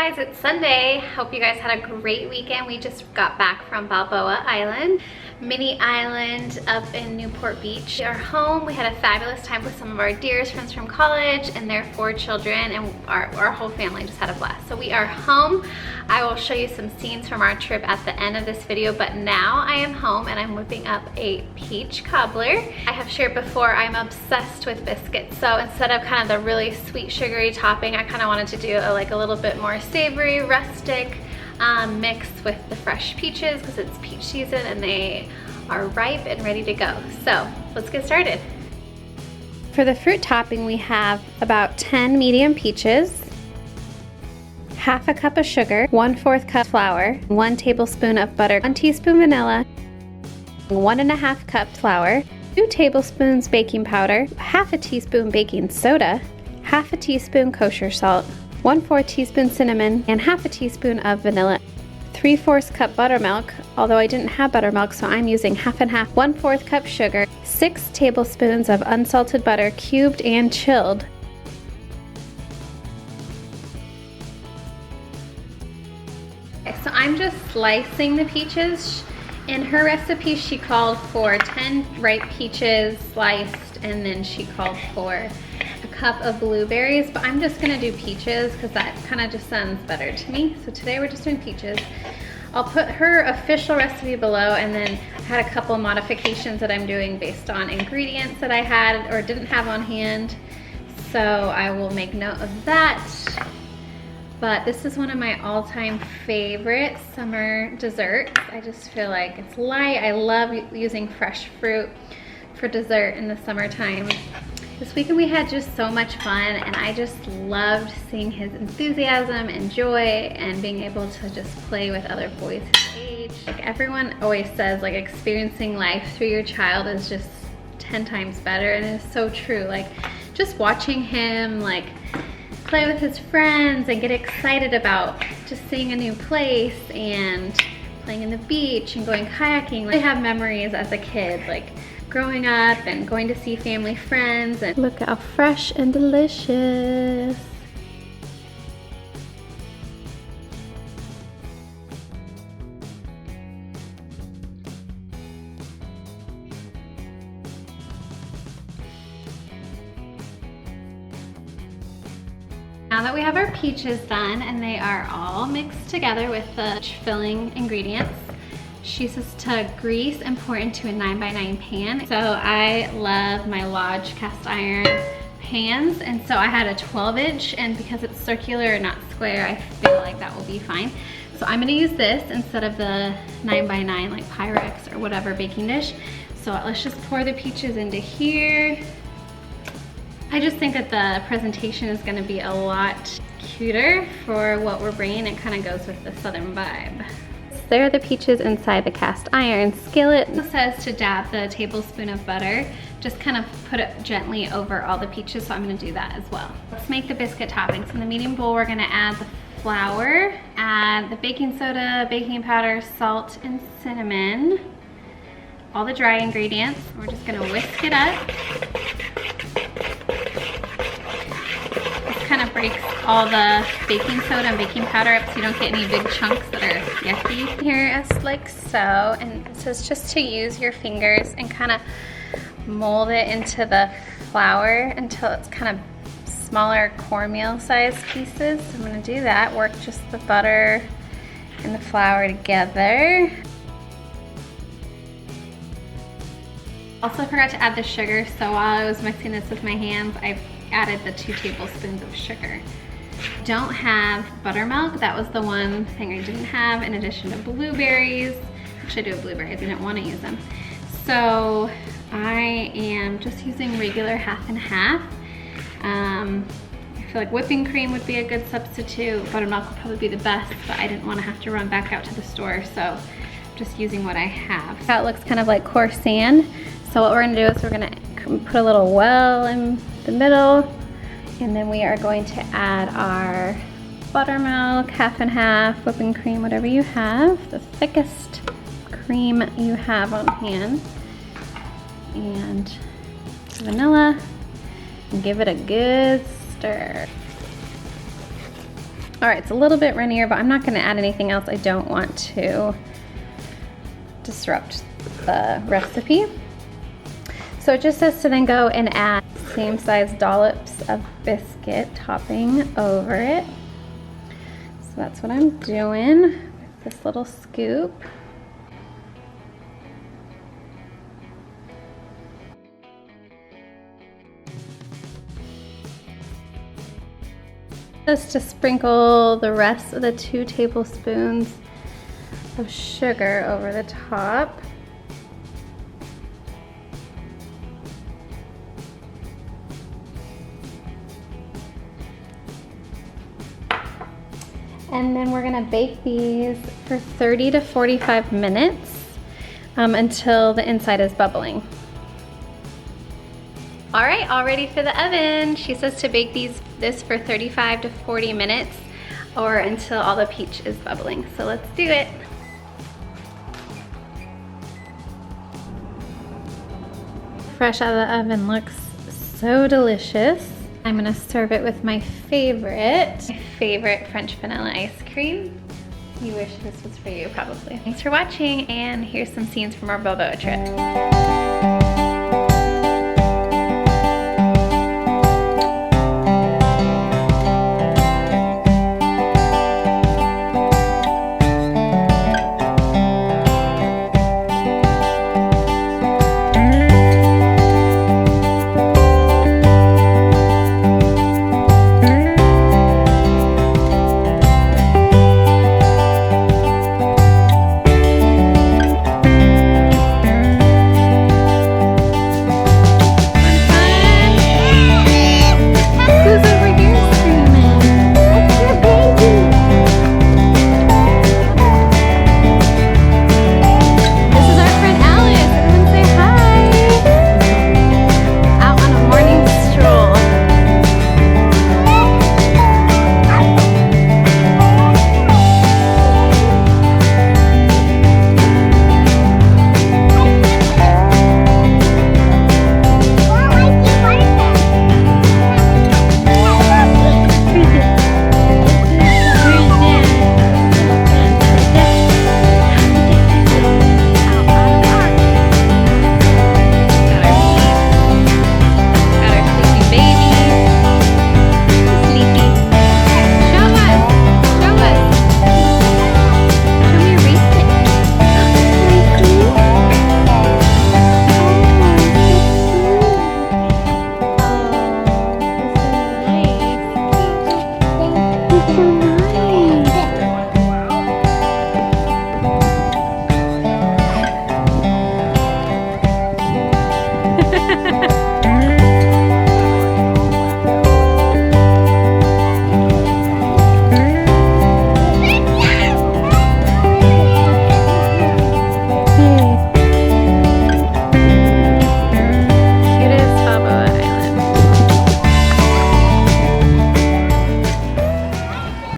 guys, it's Sunday. Hope you guys had a great weekend. We just got back from Balboa Island, mini island up in Newport Beach. We are home. We had a fabulous time with some of our dearest friends from college and their 4 children, and our whole family just had a blast. So we are home. I will show you some scenes from our trip at the end of this video, but now I am home and I'm whipping up a peach cobbler. I have shared before, I'm obsessed with biscuits. So instead of kind of the really sweet sugary topping, I kind of wanted to do a little bit more savory, rustic mix with the fresh peaches because it's peach season and they are ripe and ready to go. So let's get started. For the fruit topping, we have about 10 medium peaches, half a cup of sugar, 1/4 cup flour, 1 tablespoon of butter, 1 teaspoon vanilla, 1½ cup flour, 2 tablespoons baking powder, half a teaspoon baking soda, half a teaspoon kosher salt, 1/4 teaspoon cinnamon, and half a teaspoon of vanilla. 3/4 cup buttermilk, although I didn't have buttermilk, so I'm using half and half. 1/4 cup sugar, 6 tablespoons of unsalted butter, cubed and chilled. Okay, so I'm just slicing the peaches. In her recipe, she called for 10 ripe peaches sliced, and then she called for a cup of blueberries, but I'm just gonna do peaches because that kind of just sounds better to me. So today we're just doing peaches. I'll put her official recipe below, and then I had a couple modifications that I'm doing based on ingredients that I had or didn't have on hand. So I will make note of that. But this is one of my all-time favorite summer desserts. I just feel like it's light. I love using fresh fruit for dessert in the summertime. This weekend we had just so much fun, and I just loved seeing his enthusiasm and joy and being able to just play with other boys his age. Like everyone always says, like experiencing life through your child is just 10 times better, and it's so true. Like just watching him like play with his friends and get excited about just seeing a new place and playing in the beach and going kayaking. I have memories as a kid, like growing up and going to see family friends, and look how fresh and delicious. Now that we have our peaches done and they are all mixed together with the filling ingredients, she says to grease and pour into a 9x9 pan. So I love my Lodge cast iron pans, and so I had a 12-inch, and because it's circular, not square, I feel like that will be fine. So I'm gonna use this instead of the 9x9 like Pyrex or whatever baking dish. So let's just pour the peaches into here. I just think that the presentation is gonna be a lot cuter for what we're bringing. It kind of goes with the southern vibe. There are the peaches inside the cast iron skillet. It says to dab the tablespoon of butter, just kind of put it gently over all the peaches, so I'm gonna do that as well. Let's make the biscuit toppings. In the medium bowl, we're gonna add the flour, add the baking soda, baking powder, salt, and cinnamon. All the dry ingredients. We're just gonna whisk it up. Kind of breaks all the baking soda and baking powder up so you don't get any big chunks that are yucky. Here is like so, and it says just to use your fingers and kind of mold it into the flour until it's kind of smaller cornmeal sized pieces. So I'm gonna do that, work just the butter and the flour together. Also forgot to add the sugar, so while I was mixing this with my hands, I added the 2 tablespoons of sugar. Don't have buttermilk. That was the one thing I didn't have, in addition to blueberries. Actually, I do have blueberries. I didn't want to use them. So I am just using regular half and half. I feel like whipping cream would be a good substitute. Buttermilk would probably be the best, but I didn't want to have to run back out to the store, so I'm just using what I have. That looks kind of like coarse sand. So what we're gonna do is we're gonna put a little well in the middle, and then we are going to add our buttermilk, half and half, whipping cream, whatever you have, the thickest cream you have on hand, and vanilla, and give it a good stir. All right, it's a little bit runnier, but I'm not gonna add anything else. I don't want to disrupt the recipe. So it just says to then go and add same size dollops of biscuit topping over it. So that's what I'm doing with this little scoop. Just to sprinkle the rest of the 2 tablespoons of sugar over the top. And then we're gonna bake these for 30 to 45 minutes until the inside is bubbling. All right, all ready for the oven. She says to bake this for 35 to 40 minutes or until all the peach is bubbling. So let's do it. Fresh out of the oven, looks so delicious. I'm gonna serve it with my favorite French vanilla ice cream. You wish this was for you, probably. Thanks for watching, and here's some scenes from our Balboa trip.